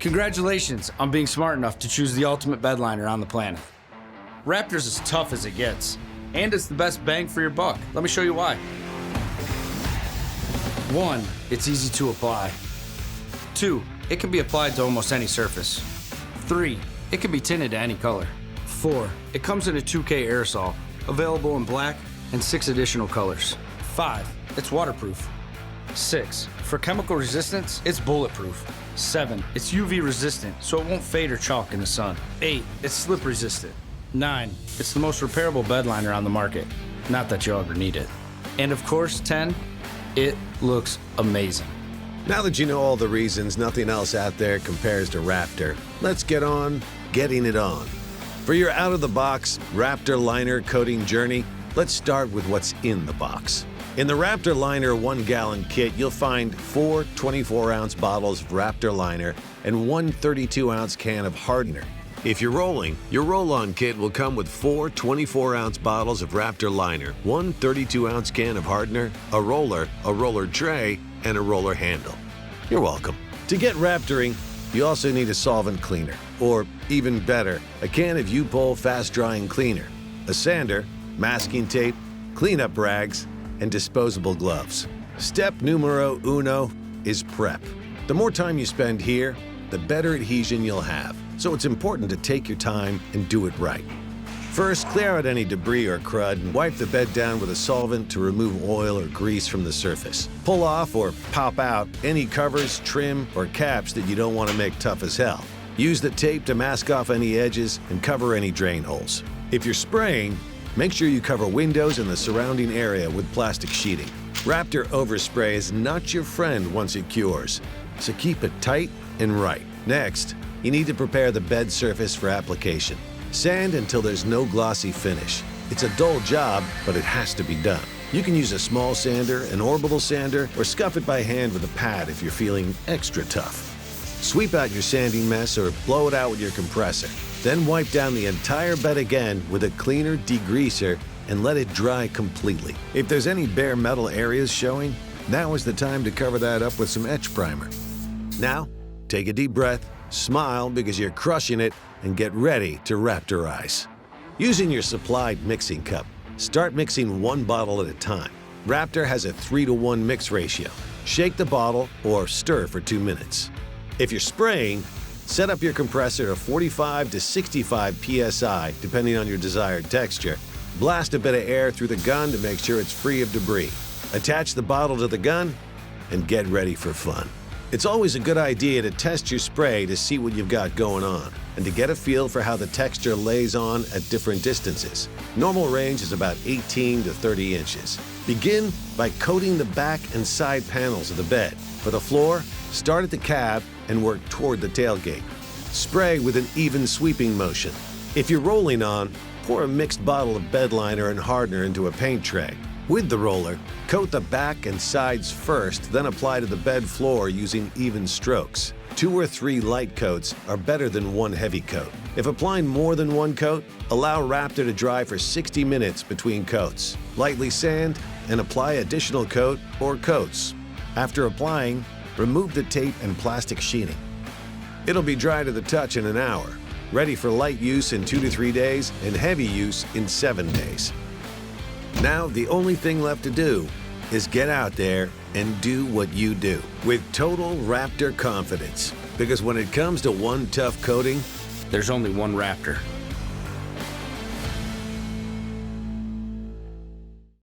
Congratulations on being smart enough to choose the ultimate bedliner on the planet. Raptor's as tough as it gets, and it's the best bang for your buck. Let me show you why. 1, it's easy to apply. 2, it can be applied to almost any surface. 3, it can be tinted to any color. 4, it comes in a 2K aerosol, available in black and 6 additional colors. 5, it's waterproof. 6, for chemical resistance, it's bulletproof. 7, it's UV resistant, so it won't fade or chalk in the sun. 8, it's slip resistant. 9, it's the most repairable bedliner on the market. Not that you'll ever need it. And of course, 10, it looks amazing. Now that you know all the reasons nothing else out there compares to Raptor, let's get on getting it on. For your out-of-the-box Raptor liner coating journey, let's start with what's in the box. In the Raptor Liner 1-gallon kit, you'll find 4 24-ounce bottles of Raptor liner and 1 32-ounce can of hardener. If you're rolling, your roll-on kit will come with 4 24-ounce bottles of Raptor liner, 1 32-ounce can of hardener, a roller tray, and a roller handle. You're welcome. To get Raptoring, you also need a solvent cleaner, or even better, a can of U-POL fast-drying cleaner, a sander, masking tape, cleanup rags, and disposable gloves. Step numero uno is prep. The more time you spend here, the better adhesion you'll have, so it's important to take your time and do it right. First, clear out any debris or crud and wipe the bed down with a solvent to remove oil or grease from the surface. Pull off or pop out any covers, trim, or caps that you don't want to make tough as hell. Use the tape to mask off any edges and cover any drain holes. If you're spraying, make sure you cover windows and the surrounding area with plastic sheeting. Raptor overspray is not your friend once it cures, so keep it tight and right. Next, you need to prepare the bed surface for application. Sand until there's no glossy finish. It's a dull job, but it has to be done. You can use a small sander, an orbital sander, or scuff it by hand with a pad if you're feeling extra tough. Sweep out your sanding mess or blow it out with your compressor. Then wipe down the entire bed again with a cleaner degreaser and let it dry completely. If there's any bare metal areas showing, now is the time to cover that up with some etch primer. Now, take a deep breath, smile because you're crushing it, and get ready to Raptorize. Using your supplied mixing cup, start mixing 1 bottle at a time. Raptor has a 3-to-1 mix ratio. Shake the bottle or stir for 2 minutes. If you're spraying, set up your compressor to 45 to 65 psi, depending on your desired texture. Blast a bit of air through the gun to make sure it's free of debris. Attach the bottle to the gun and get ready for fun. It's always a good idea to test your spray to see what you've got going on and to get a feel for how the texture lays on at different distances. Normal range is about 18 to 30 inches. Begin by coating the back and side panels of the bed. For the floor, start at the cab and work toward the tailgate. Spray with an even sweeping motion. If you're rolling on, pour a mixed bottle of bedliner and hardener into a paint tray. With the roller, coat the back and sides first, then apply to the bed floor using even strokes. 2 or 3 light coats are better than 1 heavy coat. If applying more than 1 coat, allow Raptor to dry for 60 minutes between coats. Lightly sand and apply additional coat or coats. After applying, remove the tape and plastic sheeting. It'll be dry to the touch in an hour, ready for light use in 2 to 3 days and heavy use in 7 days. Now, the only thing left to do is get out there and do what you do with total Raptor confidence. Because when it comes to one tough coating, There's only one Raptor.